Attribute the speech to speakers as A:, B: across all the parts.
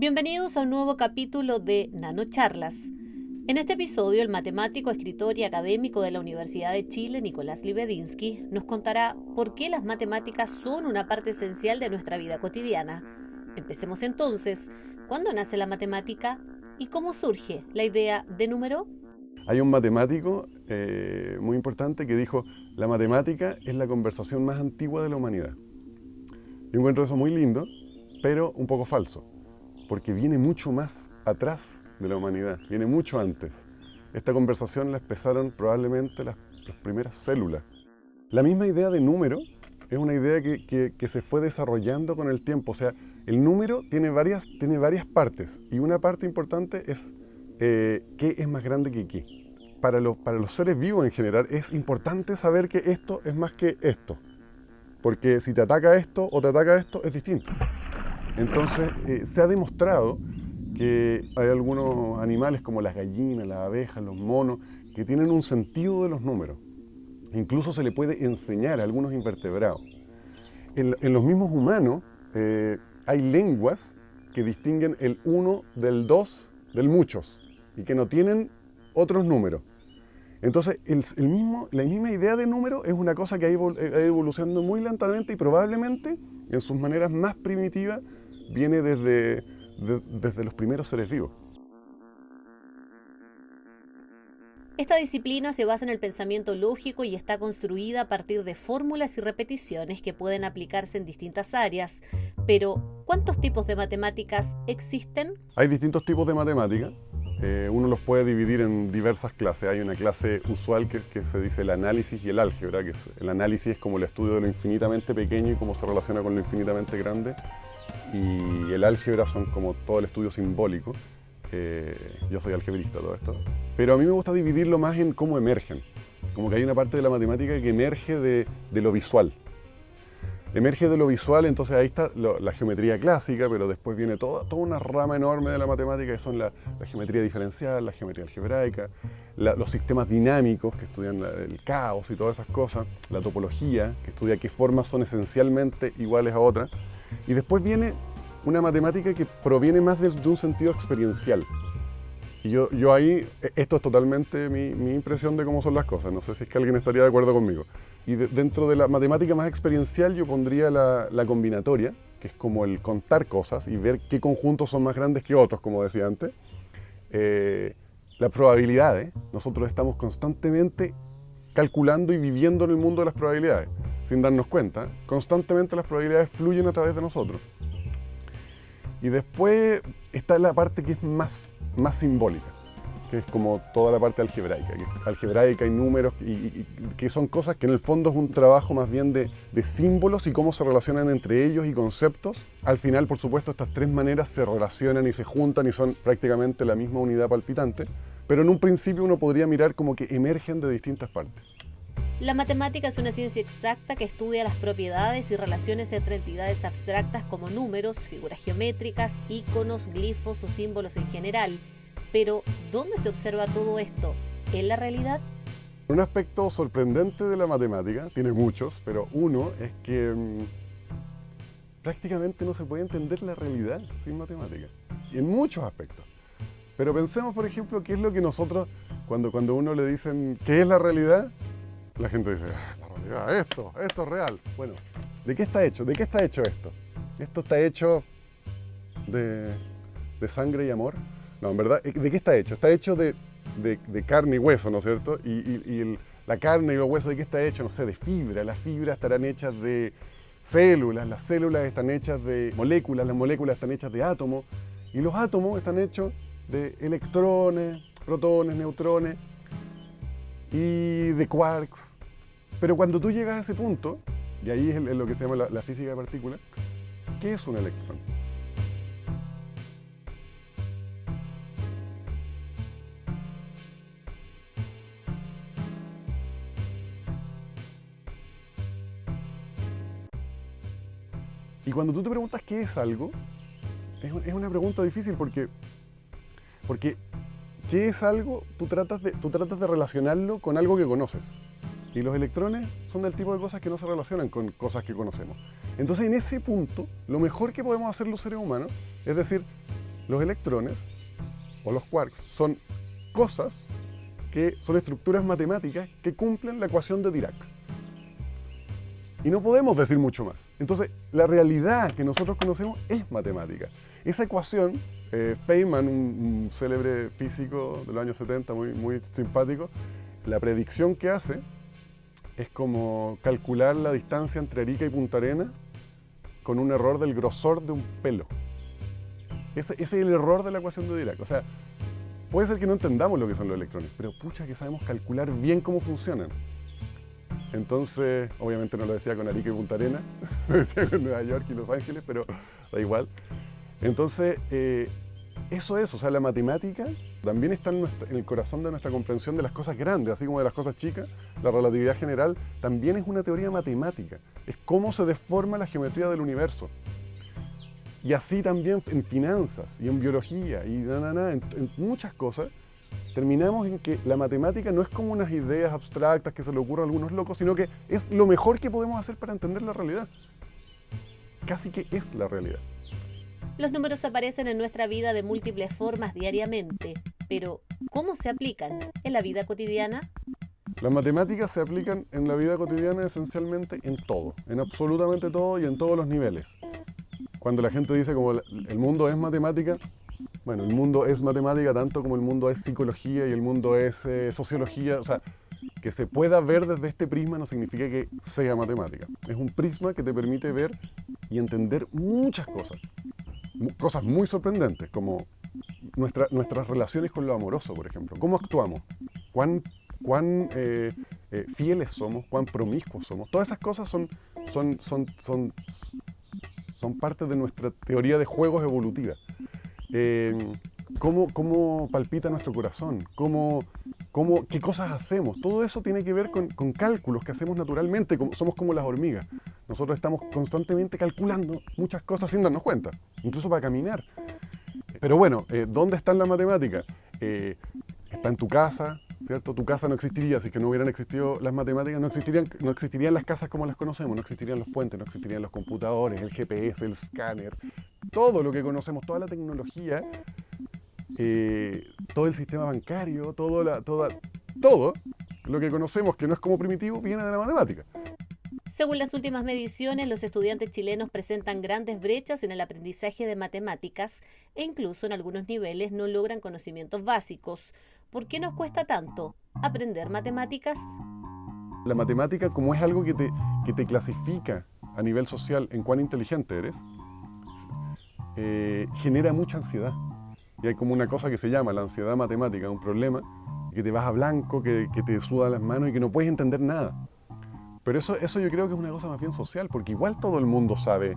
A: Bienvenidos a un nuevo capítulo de Nanocharlas. En este episodio, el matemático, escritor y académico de la Universidad de Chile, Nicolás Libedinsky, nos contará por qué las matemáticas son una parte esencial de nuestra vida cotidiana. Empecemos entonces. ¿Cuándo nace la matemática y cómo surge la idea de número?
B: Hay un matemático muy importante que dijo: la matemática es la conversación más antigua de la humanidad. Yo encuentro eso muy lindo, pero un poco falso, porque viene mucho más atrás de la humanidad, viene mucho antes. Esta conversación la empezaron probablemente las primeras células. La misma idea de número es una idea que se fue desarrollando con el tiempo. O sea, el número tiene varias partes, y una parte importante es qué es más grande que qué. Para los seres vivos en general es importante saber que esto es más que esto, porque si te ataca esto o te ataca esto es distinto. Entonces se ha demostrado que hay algunos animales como las gallinas, las abejas, los monos, que tienen un sentido de los números. Incluso se le puede enseñar a algunos invertebrados. En los mismos humanos hay lenguas que distinguen el 1 del 2 del muchos y que no tienen otros números. Entonces, la misma idea de número es una cosa que ha evolucionado muy lentamente y probablemente en sus maneras más primitivas viene desde los primeros seres vivos.
A: Esta disciplina se basa en el pensamiento lógico y está construida a partir de fórmulas y repeticiones que pueden aplicarse en distintas áreas. Pero, ¿cuántos tipos de matemáticas existen?
B: Hay distintos tipos de matemáticas. Uno los puede dividir en diversas clases. Hay una clase usual que se dice el análisis y el álgebra, que el análisis es como el estudio de lo infinitamente pequeño y cómo se relaciona con lo infinitamente grande. Y el álgebra son como todo el estudio simbólico. Yo soy algebrista, todo esto. Pero a mí me gusta dividirlo más en cómo emergen. Como que hay una parte de la matemática que emerge de lo visual. Emerge de lo visual, entonces ahí está la geometría clásica, pero después viene toda una rama enorme de la matemática, que son la geometría diferencial, la geometría algebraica, los sistemas dinámicos, que estudian el caos y todas esas cosas, la topología, que estudia qué formas son esencialmente iguales a otras, y después viene una matemática que proviene más de un sentido experiencial. Y yo ahí, esto es totalmente mi impresión de cómo son las cosas, no sé si es que alguien estaría de acuerdo conmigo. Y dentro de la matemática más experiencial yo pondría la combinatoria, que es como el contar cosas y ver qué conjuntos son más grandes que otros, como decía antes. Las probabilidades, nosotros estamos constantemente calculando y viviendo en el mundo de las probabilidades, sin darnos cuenta. Constantemente las probabilidades fluyen a través de nosotros. Y después está la parte que es más simbólica, que es como toda la parte algebraica, y números, y que son cosas que en el fondo es un trabajo más bien de símbolos y cómo se relacionan entre ellos y conceptos. Al final, por supuesto, estas tres maneras se relacionan y se juntan y son prácticamente la misma unidad palpitante, pero en un principio uno podría mirar como que emergen de distintas partes.
A: La matemática es una ciencia exacta que estudia las propiedades y relaciones entre entidades abstractas como números, figuras geométricas, íconos, glifos o símbolos en general. Pero, ¿dónde se observa todo esto? ¿En la realidad?
B: Un aspecto sorprendente de la matemática, tiene muchos, pero uno es que prácticamente no se puede entender la realidad sin matemática, y en muchos aspectos. Pero pensemos, por ejemplo, qué es lo que nosotros, cuando uno le dicen ¿qué es la realidad? La gente dice, la realidad, esto es real. Bueno, ¿de qué está hecho? ¿De qué está hecho esto? ¿Esto está hecho de sangre y amor? No, en verdad, ¿de qué está hecho? Está hecho de carne y hueso, ¿no es cierto? Y la carne y los huesos, ¿de qué está hecho? No sé, de fibra. Las fibras estarán hechas de células, las células están hechas de moléculas, las moléculas están hechas de átomos, y los átomos están hechos de electrones, protones, neutrones y de quarks. Pero cuando tú llegas a ese punto, y ahí es lo que se llama la física de partículas, ¿qué es un electrón? Y cuando tú te preguntas qué es algo, es una pregunta difícil porque ¿qué es algo? Tú tratas de relacionarlo con algo que conoces. Y los electrones son del tipo de cosas que no se relacionan con cosas que conocemos. Entonces, en ese punto, lo mejor que podemos hacer los seres humanos es decir, Los electrones o los quarks son cosas que son estructuras matemáticas que cumplen la ecuación de Dirac. Y no podemos decir mucho más. Entonces, la realidad que nosotros conocemos es matemática. Esa ecuación, Feynman, un célebre físico de los años 70, muy simpático, la predicción que hace es como calcular la distancia entre Arica y Punta Arenas con un error del grosor de un pelo. Ese es el error de la ecuación de Dirac. O sea, puede ser que no entendamos lo que son los electrones, pero pucha que sabemos calcular bien cómo funcionan. Entonces, obviamente no lo decía con Arica y Punta Arenas, lo decía con Nueva York y Los Ángeles, pero da igual. Entonces, eso es, o sea, la matemática también está en el corazón de nuestra comprensión de las cosas grandes, así como de las cosas chicas. La relatividad general también es una teoría matemática, es cómo se deforma la geometría del universo. Y así también en finanzas y en biología y en muchas cosas, terminamos en que la matemática no es como unas ideas abstractas que se le ocurren a algunos locos, sino que es lo mejor que podemos hacer para entender la realidad. Casi que es la realidad.
A: Los números aparecen en nuestra vida de múltiples formas diariamente, pero ¿cómo se aplican en la vida cotidiana?
B: Las matemáticas se aplican en la vida cotidiana esencialmente en todo, en absolutamente todo y en todos los niveles. Cuando la gente dice como el mundo es matemática, bueno, el mundo es matemática tanto como el mundo es psicología y el mundo es sociología. O sea, que se pueda ver desde este prisma no significa que sea matemática. Es un prisma que te permite ver y entender muchas cosas. Cosas muy sorprendentes, como nuestras relaciones con lo amoroso, por ejemplo. ¿Cómo actuamos? ¿Cuán fieles somos? ¿Cuán promiscuos somos? Todas esas cosas son parte de nuestra teoría de juegos evolutiva. ¿Cómo palpita nuestro corazón? ¿Qué cosas hacemos? Todo eso tiene que ver con cálculos que hacemos naturalmente. Somos como las hormigas. Nosotros estamos constantemente calculando muchas cosas sin darnos cuenta, incluso para caminar. Pero bueno, ¿dónde está la matemática? Está en tu casa, ¿cierto? Tu casa no existiría si que no hubieran existido las matemáticas, no existirían las casas como las conocemos, no existirían los puentes, no existirían los computadores, el GPS, el escáner, todo lo que conocemos, toda la tecnología, todo el sistema bancario, todo lo que conocemos que no es como primitivo viene de la matemática.
A: Según las últimas mediciones, los estudiantes chilenos presentan grandes brechas en el aprendizaje de matemáticas e incluso en algunos niveles no logran conocimientos básicos. ¿Por qué nos cuesta tanto aprender matemáticas?
B: La matemática, como es algo que te clasifica a nivel social en cuán inteligente eres, genera mucha ansiedad. Y hay como una cosa que se llama la ansiedad matemática, un problema, que te vas a blanco, que te sudan las manos y que no puedes entender nada. Pero eso yo creo que es una cosa más bien social, porque igual todo el mundo sabe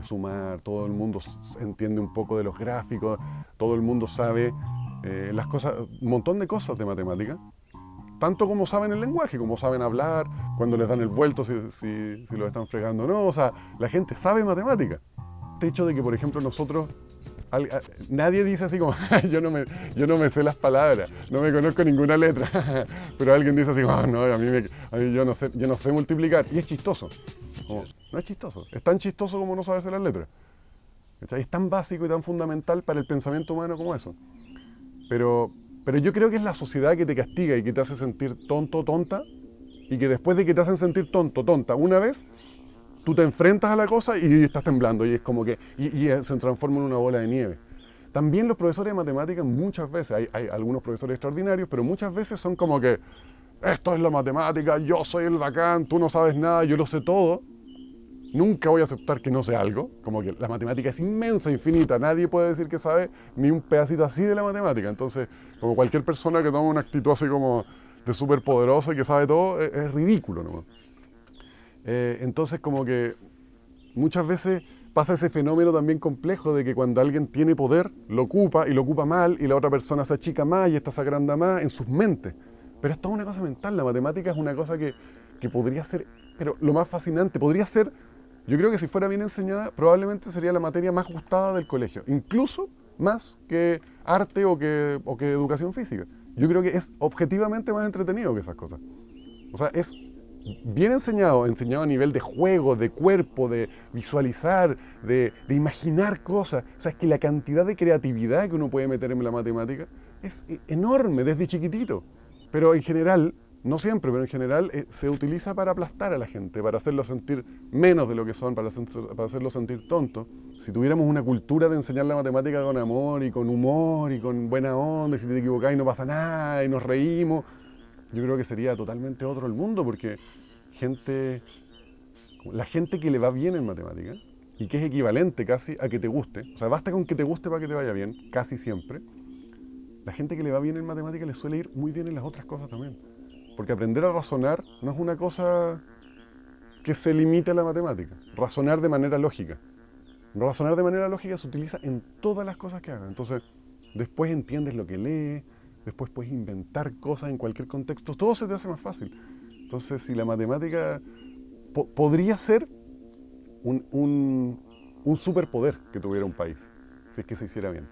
B: sumar, todo el mundo entiende un poco de los gráficos, todo el mundo sabe las cosas, un montón de cosas de matemática, tanto como saben el lenguaje, como saben hablar, cuando les dan el vuelto, si lo están fregando o no. O sea, la gente sabe matemática. El hecho de que, por ejemplo, nosotros, nadie dice así como, yo no me sé las palabras, no me conozco ninguna letra, pero alguien dice así como, no, a mí yo no sé multiplicar, y es chistoso. Como, no es chistoso, es tan chistoso como no saberse las letras. Es tan básico y tan fundamental para el pensamiento humano como eso. Pero yo creo que es la sociedad que te castiga y que te hace sentir tonto, tonta, y que después de que te hacen sentir tonto, tonta una vez, tú te enfrentas a la cosa y estás temblando, y es como que y se transforma en una bola de nieve. También los profesores de matemáticas muchas veces, hay algunos profesores extraordinarios, pero muchas veces son como que esto es la matemática, yo soy el bacán, tú no sabes nada, yo lo sé todo. Nunca voy a aceptar que no sé algo, como que la matemática es inmensa, infinita, nadie puede decir que sabe ni un pedacito así de la matemática. Entonces, como cualquier persona que toma una actitud así como de superpoderoso y que sabe todo, es ridículo, ¿no? Entonces, como que muchas veces pasa ese fenómeno también complejo de que cuando alguien tiene poder, lo ocupa y lo ocupa mal, y la otra persona se achica más y esta se agranda más en sus mentes. Pero esto es una cosa mental, la matemática es una cosa que podría ser, pero lo más fascinante, podría ser, yo creo que si fuera bien enseñada, probablemente sería la materia más gustada del colegio, incluso más que arte o que educación física. Yo creo que es objetivamente más entretenido que esas cosas. O sea, es bien enseñado, enseñado a nivel de juego, de cuerpo, de visualizar, de imaginar cosas. O sea, es que la cantidad de creatividad que uno puede meter en la matemática es enorme desde chiquitito. Pero en general, no siempre, pero en general se utiliza para aplastar a la gente, para hacerlo sentir menos de lo que son, para hacerlo sentir tonto. Si tuviéramos una cultura de enseñar la matemática con amor y con buena onda, y si te equivocás y no pasa nada, y nos reímos, yo creo que sería totalmente otro el mundo, porque la gente que le va bien en matemática, y que es equivalente casi a que te guste, o sea, basta con que te guste para que te vaya bien, casi siempre, la gente que le va bien en matemática le suele ir muy bien en las otras cosas también. Porque aprender a razonar no es una cosa que se limite a la matemática. Razonar de manera lógica. Razonar de manera lógica se utiliza en todas las cosas que hagas. Entonces, después entiendes lo que lees, después puedes inventar cosas en cualquier contexto, todo se te hace más fácil. Entonces, si la matemática podría ser un superpoder que tuviera un país, si es que se hiciera bien.